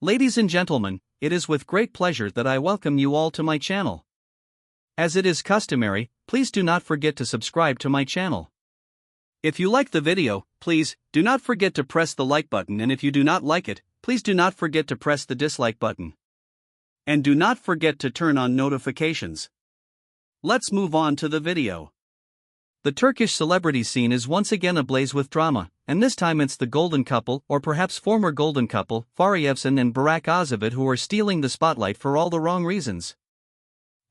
Ladies and gentlemen, it is with great pleasure that I welcome you all to my channel. As it is customary, please do not forget to subscribe to my channel. If you like the video, please do not forget to press the like button, and if you do not like it, please do not forget to press the dislike button. And do not forget to turn on notifications. Let's move on to the video. The Turkish celebrity scene is once again ablaze with drama, and this time it's the golden couple, or perhaps former golden couple, Fahriye and Burak who are stealing the spotlight for all the wrong reasons.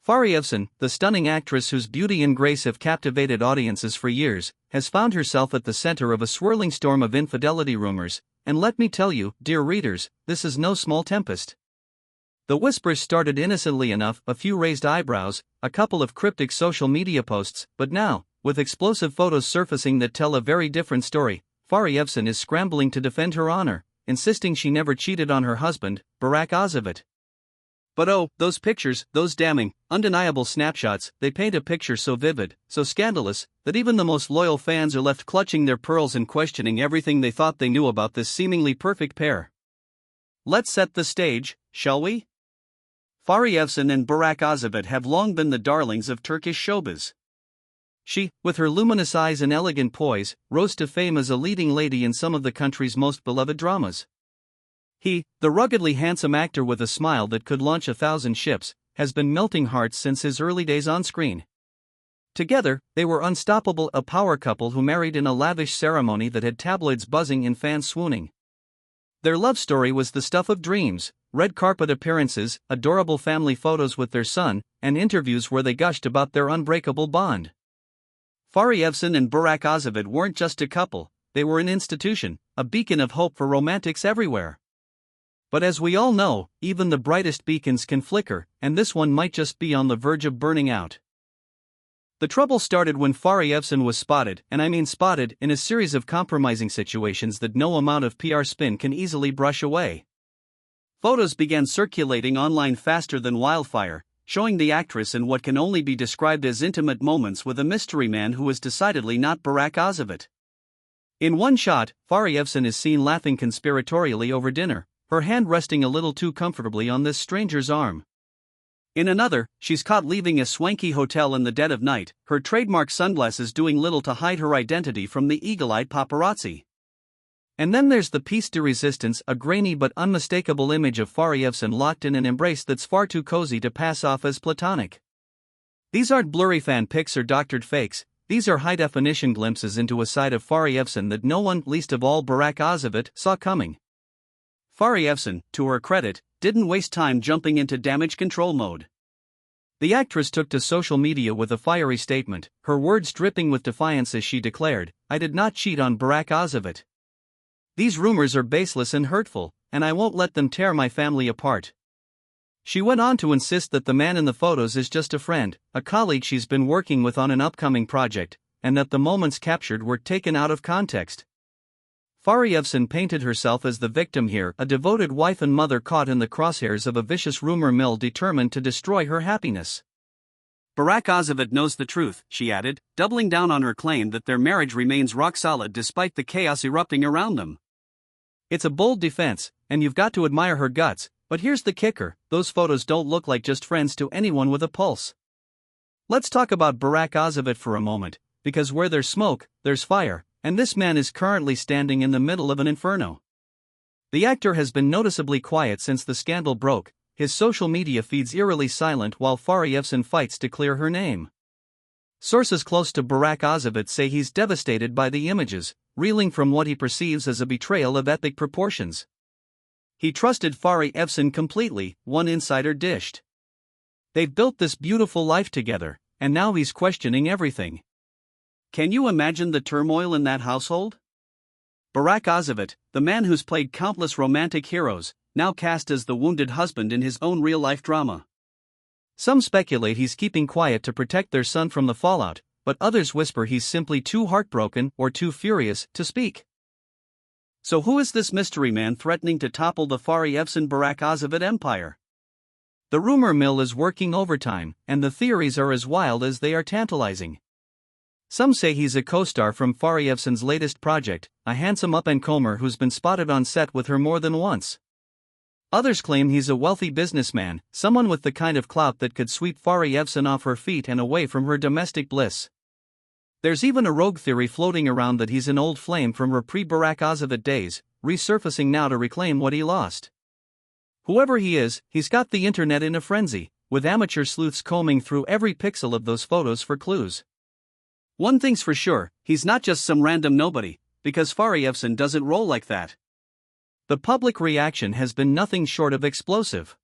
Fahriye, the stunning actress whose beauty and grace have captivated audiences for years, has found herself at the center of a swirling storm of infidelity rumors, and let me tell you, dear readers, this is no small tempest. The whispers started innocently enough, a few raised eyebrows, a couple of cryptic social media posts, but now, with explosive photos surfacing that tell a very different story, Fahriye is scrambling to defend her honor, insisting she never cheated on her husband, Burak. But oh, those pictures, those damning, undeniable snapshots, they paint a picture so vivid, so scandalous, that even the most loyal fans are left clutching their pearls and questioning everything they thought they knew about this seemingly perfect pair. Let's set the stage, shall we? Fahriye and Burak have long been the darlings of Turkish showbiz. She, with her luminous eyes and elegant poise, rose to fame as a leading lady in some of the country's most beloved dramas. He, the ruggedly handsome actor with a smile that could launch 1,000 ships, has been melting hearts since his early days on screen. Together, they were unstoppable, a power couple who married in a lavish ceremony that had tabloids buzzing and fans swooning. Their love story was the stuff of dreams, red carpet appearances, adorable family photos with their son, and interviews where they gushed about their unbreakable bond. Fahriye and Burak weren't just a couple, they were an institution, a beacon of hope for romantics everywhere. But as we all know, even the brightest beacons can flicker, and this one might just be on the verge of burning out. The trouble started when Fahriye was spotted, and I mean spotted, in a series of compromising situations that no amount of PR spin can easily brush away. Photos began circulating online faster than wildfire, showing the actress in what can only be described as intimate moments with a mystery man who is decidedly not Burak. In one shot, Fahriye is seen laughing conspiratorially over dinner, her hand resting a little too comfortably on this stranger's arm. In another, she's caught leaving a swanky hotel in the dead of night, her trademark sunglasses doing little to hide her identity from the eagle-eyed paparazzi. And then there's the piece de resistance, a grainy but unmistakable image of Fahriye locked in an embrace that's far too cozy to pass off as platonic. These aren't blurry fan pics or doctored fakes, these are high-definition glimpses into a side of Fahriye that no one, least of all Burak, saw coming. Fahriye, to her credit, didn't waste time jumping into damage control mode. The actress took to social media with a fiery statement, her words dripping with defiance as she declared, "I did not cheat on Burak. These rumors are baseless and hurtful, and I won't let them tear my family apart." She went on to insist that the man in the photos is just a friend, a colleague she's been working with on an upcoming project, and that the moments captured were taken out of context. Fahriye painted herself as the victim here, a devoted wife and mother caught in the crosshairs of a vicious rumor mill determined to destroy her happiness. Burak knows the truth, she added, doubling down on her claim that their marriage remains rock solid despite the chaos erupting around them. It's a bold defense, and you've got to admire her guts, but here's the kicker, those photos don't look like just friends to anyone with a pulse. Let's talk about Burak for a moment, because where there's smoke, there's fire, and this man is currently standing in the middle of an inferno. The actor has been noticeably quiet since the scandal broke, his social media feeds eerily silent while Fahriye fights to clear her name. Sources close to Burak say he's devastated by the images, reeling from what he perceives as a betrayal of epic proportions. He trusted Fahriye completely, one insider dished. They've built this beautiful life together, and now he's questioning everything. Can you imagine the turmoil in that household? Burak, the man who's played countless romantic heroes, now cast as the wounded husband in his own real-life drama. Some speculate he's keeping quiet to protect their son from the fallout, but others whisper he's simply too heartbroken or too furious to speak. So who is this mystery man threatening to topple the Fahriye Burak empire? The rumor mill is working overtime, and the theories are as wild as they are tantalizing. Some say he's a co-star from Fahriye's latest project, a handsome up-and-comer who's been spotted on set with her more than once. Others claim he's a wealthy businessman, someone with the kind of clout that could sweep Fahriye off her feet and away from her domestic bliss. There's even a rogue theory floating around that he's an old flame from her pre-Burak Ozavit days, resurfacing now to reclaim what he lost. Whoever he is, he's got the internet in a frenzy, with amateur sleuths combing through every pixel of those photos for clues. One thing's for sure, he's not just some random nobody, because Fahriye doesn't roll like that. The public reaction has been nothing short of explosive.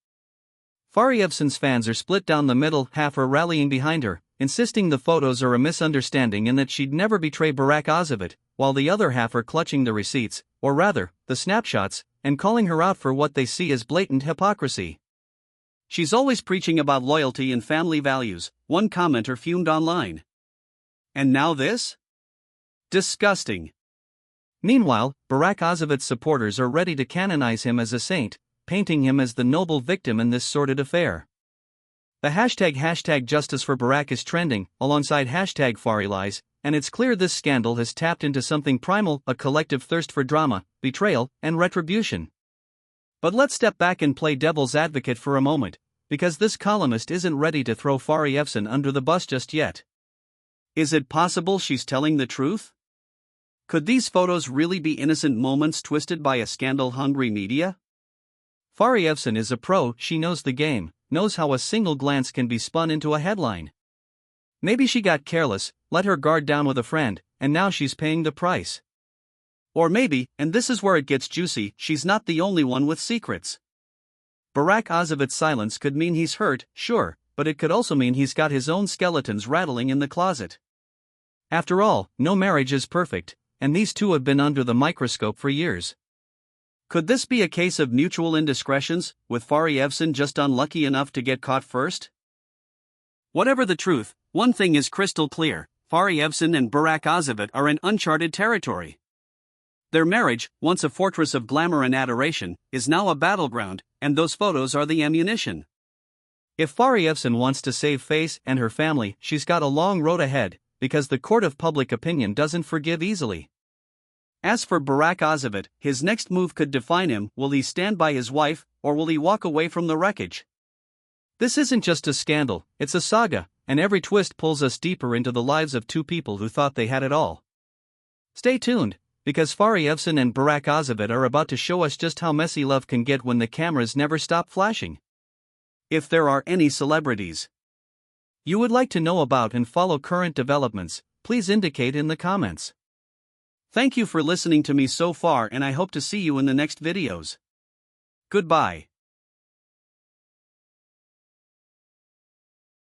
Fahriye's fans are split down the middle, half are rallying behind her, insisting the photos are a misunderstanding and that she'd never betray Burak Ozavit, while the other half are clutching the receipts, or rather, the snapshots, and calling her out for what they see as blatant hypocrisy. She's always preaching about loyalty and family values, one commenter fumed online. And now this? Disgusting. Meanwhile, Burak Ozavit's supporters are ready to canonize him as a saint, painting him as the noble victim in this sordid affair. The hashtag Justice for Burak is trending, alongside hashtag Fahriye, and it's clear this scandal has tapped into something primal, a collective thirst for drama, betrayal, and retribution. But let's step back and play devil's advocate for a moment, because this columnist isn't ready to throw Fahriye under the bus just yet. Is it possible she's telling the truth? Could these photos really be innocent moments twisted by a scandal-hungry media? Fahriye is a pro, she knows the game, knows how a single glance can be spun into a headline. Maybe she got careless, let her guard down with a friend, and now she's paying the price. Or maybe, and this is where it gets juicy, she's not the only one with secrets. Burak Ozavit's silence could mean he's hurt, sure, but it could also mean he's got his own skeletons rattling in the closet. After all, no marriage is perfect, and these two have been under the microscope for years. Could this be a case of mutual indiscretions, with Fahriye just unlucky enough to get caught first? Whatever the truth, one thing is crystal clear: Fahriye and Burak Ozavit are in uncharted territory. Their marriage, once a fortress of glamour and adoration, is now a battleground, and those photos are the ammunition. If Fahriye wants to save face and her family, she's got a long road ahead, because the court of public opinion doesn't forgive easily. As for Burak Ozavit, his next move could define him. Will he stand by his wife, or will he walk away from the wreckage? This isn't just a scandal, it's a saga, and every twist pulls us deeper into the lives of two people who thought they had it all. Stay tuned, because Fahriye and Burak Ozavit are about to show us just how messy love can get when the cameras never stop flashing. If there are any celebrities you would like to know about and follow current developments, please indicate in the comments. Thank you for listening to me so far, and I hope to see you in the next videos. Goodbye.